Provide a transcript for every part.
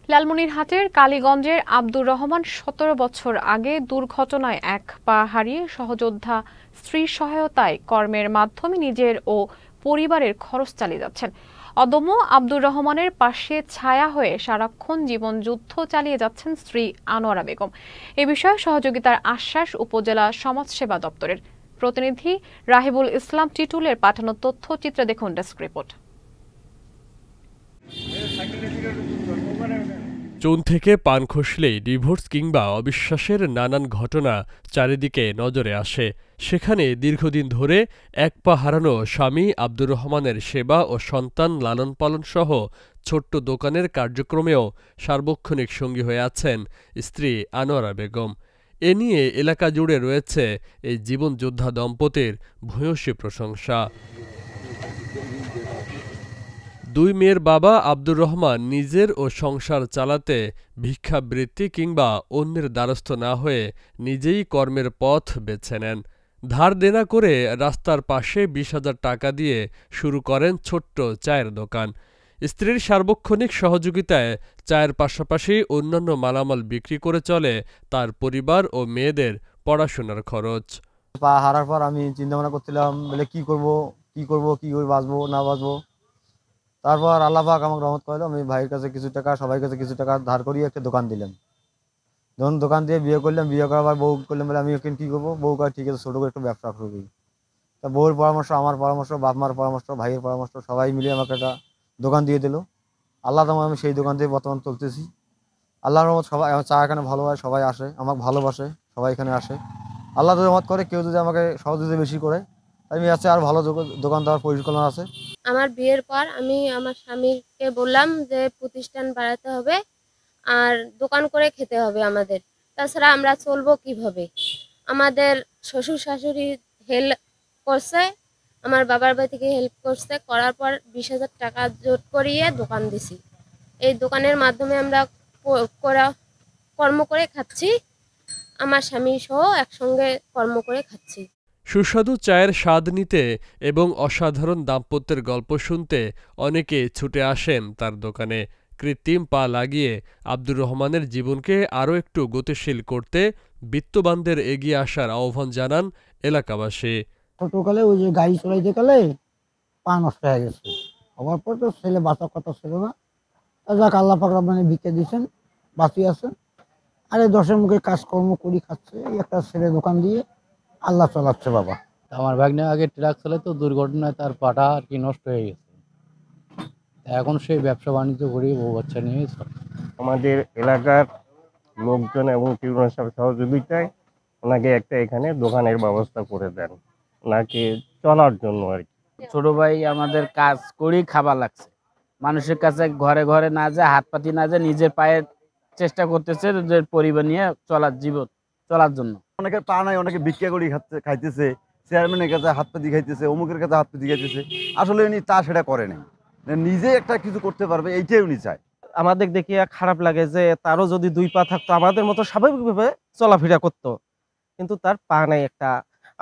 লালমনিরহাটের কালীগঞ্জের আব্দুর রহমান ১৭ বছর আগে দুর্ঘটনায় এক পা হারিয়ে সহযোদ্ধা স্ত্রীর সহায়তায় কর্মের মাধ্যমে নিজের ও পরিবারের খরচ চালিয়ে যাচ্ছেন। অদম্য আব্দুর রহমানের পাশে ছায়া হয়ে সারাক্ষণ জীবন যুদ্ধ চালিয়ে যাচ্ছেন স্ত্রী আনোয়ারা বেগম। এ বিষয়ে সহযোগিতার আশ্বাস উপজেলা সমাজসেবা দপ্তরের। প্রতিনিধি রাহিবুল ইসলাম টিটুলের পাঠানো তথ্যচিত্রে দেখুন ডেস্ক রিপোর্ট। চুন থেকে পান খসলেই ডিভোর্স কিংবা অবিশ্বাসের নানান ঘটনা চারিদিকে নজরে আসে। সেখানে দীর্ঘদিন ধরে এক পা হারানো স্বামী আব্দুর রহমানের সেবা ও সন্তান লালন পালন সহ ছোট্ট দোকানের কার্যক্রমেও সার্বক্ষণিক সঙ্গী হয়ে আছেন স্ত্রী আনোয়ারা বেগম। এ নিয়ে এলাকা জুড়ে রয়েছে এই জীবনযোদ্ধা দম্পতির ভূয়সী প্রশংসা। দুই মেয়ের বাবা আব্দুর রহমান নিজের ও সংসার চালাতে ভিক্ষাবৃত্তি কিংবা অন্যের দ্বারস্থ না হয়ে নিজেই কর্মের পথ বেছে নেন। ধার দেনা করে রাস্তার পাশে ২০,০০০ টাকা দিয়ে শুরু করেন ছোট্ট চায়ের দোকান। স্ত্রীর সার্বক্ষণিক সহযোগিতায় চায়ের পাশাপাশি অন্যান্য মালামাল বিক্রি করে চলে তার পরিবার ও মেয়েদের পড়াশোনার খরচ। পা হারার পর আমি চিন্তা ভাবনা করছিলাম বলে কি করে বাঁচবো না বাঁচবো। তারপর আল্লাহ পাক আমাকে রহমত করলো, আমি ভাইয়ের কাছে কিছু টাকা, সবাই কাছে কিছু টাকা ধার করিয়ে একটা দোকান দিলাম। যখন দোকান দিয়ে বিয়ে করলাম, বিয়ে করার পর বউ করলাম বলে আমি ওখানে কী করবো, বউ কাজ ঠিক আছে ছোটো করে একটু ব্যবসা শুরু করি। তা বউর পরামর্শ, আমার পরামর্শ, বাপ মার পরামর্শ, ভাইয়ের পরামর্শ, সবাই মিলে আমাকে একটা দোকান দিয়ে দিল। আল্লাহ তোমার আমি সেই দোকান থেকে বর্তমান চলতেছি। আল্লাহর রহমত, সবাই আমার চা এখানে ভালো হয়, সবাই আসে, আমাকে ভালোবাসে, সবাই এখানে আসে। আল্লাহ রহমত করে কেউ যদি আমাকে সহযোগিতা বেশি করে, আমি আছে আর ভালো দোকান দেওয়ার পরিকল্পনা আছে। আমার বিয়ের পর আমি আমার স্বামীকে বললাম যে প্রতিষ্ঠান বাড়াতে হবে আর দোকান করে খেতে হবে আমাদের, তাছাড়া আমরা চলবো কিভাবে। আমাদের শ্বশুর শাশুড়ি হেল্প করছে, আমার বাবার বাড়ি থেকে হেল্প করছে, করার পর ২০,০০০ টাকা জোট করিয়ে দোকান দিছি। এই দোকানের মাধ্যমে আমরা কর্ম করে খাচ্ছি, আমার স্বামী সহ একসঙ্গে কর্ম করে খাচ্ছি। সুস্বাদু চায়ের স্বাদ নিতে এবং অসাধারণ দাম্পত্যের গল্প শুনতে অনেকে ছুটে আসেন তার দোকানে। কৃত্রিম পা লাগিয়ে আব্দুর রহমানের জীবনকে আরও একটু গতিশীল করতে বিত্তবানদের এগিয়ে আসার আহ্বান জানান এলাকাবাসী। ছোটকালে ওই যে গাড়ি চলাইতে গেলে পা নষ্ট হয়ে গেছে, হওয়ার পর তো ছেলে বাঁচার কথা ছিল না। যাক আল্লাহ পাক রব্বানি ভিক্ষা দিয়েছেন, বাঁচিয়ে আছেন। আরে দশের মুখে কাজকর্ম করি খাচ্ছে, এই একটা ছেলে দোকান দিয়ে আল্লাহ চালাচ্ছে বাবা। আমার ভাগ্নে আগে ট্রাক চালাতো, দুর্ঘটনায় তার পাটা আর কি নষ্ট হয়ে গেছে। এখন সেই ব্যবসা বাণিজ্য করি, বউ বাচ্চা নিয়ে আমাদের এলাকার লোকজন এবং টিউনার সহযোগিতায় ওনাকে একটা এখানে দোকানের ব্যবস্থা করে দেন, ওনাকে চলার জন্য আর কি। ছোট ভাই আমাদের কাজ করি খাবার লাগছে, মানুষের কাছে ঘরে ঘরে না যায়, হাত পাতি না যায়, নিজের পায়ে চেষ্টা করতেছে যে পরিবার নিয়ে চলার জন্য। অনেকের পা নাই, অনেকে ভিক্ষা করি খাইতেছে, চেয়ারম্যানের কাছে হাত পাতি খাইতেছে, অমুকের কাছে হাত পাতি খাইতেছে। আসলে উনি তা সেটা করে নাই, নিজে একটা কিছু করতে পারবে এইটাই উনি চায়। আমাদের দেখিয়া খারাপ লাগে যে তারও যদি দুই পা থাকতো আমাদের মতো স্বাভাবিকভাবে চলাফেরা করতো, কিন্তু তার পা নাই একটা।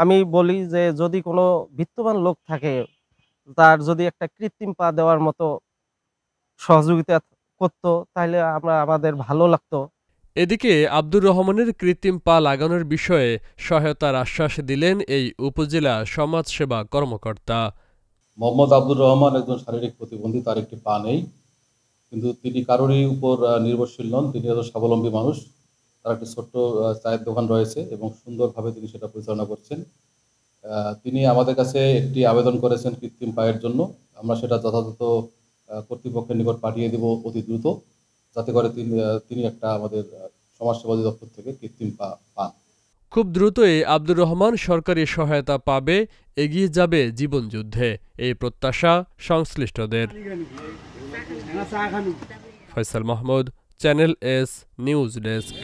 আমি বলি যে যদি কোনো বিত্তবান লোক থাকে, তার যদি একটা কৃত্রিম পা দেওয়ার মতো সহযোগিতা করতো, তাহলে আমাদের ভালো লাগতো। এদিকে আব্দুর রহমানের কৃত্রিম পা লাগানোর বিষয়ে সহায়তার আশ্বাস দিলেন এই উপজেলা সমাজসেবা কর্মকর্তা। মোহাম্মদ আব্দুর রহমান একজন শারীরিক প্রতিবন্ধী, তার একটি পা নেই, কিন্তু তিনি কারোরই উপর নির্ভরশীল নন। তিনি একজন স্বাবলম্বী মানুষ। তার একটি ছোট্ট চায়ের দোকান রয়েছে এবং সুন্দরভাবে তিনি সেটা পরিচালনা করছেন। তিনি আমাদের কাছে একটি আবেদন করেছেন কৃত্রিম পায়ের জন্য। আমরা সেটা যথাযথ কর্তৃপক্ষের নিকট পাঠিয়ে দেব অতি দ্রুত, যাতে করে তিনি একটা আমাদের সমাজসেবা অধিদপ্তর থেকে কৃত্রিম পা পান। খুব দ্রুতই আব্দুর রহমান সরকারি সহায়তা পাবে, এগিয়ে যাবে জীবনযুদ্ধে, এই প্রত্যাশা সংশ্লিষ্টদের। Faisal Mahmud, channel S news desk.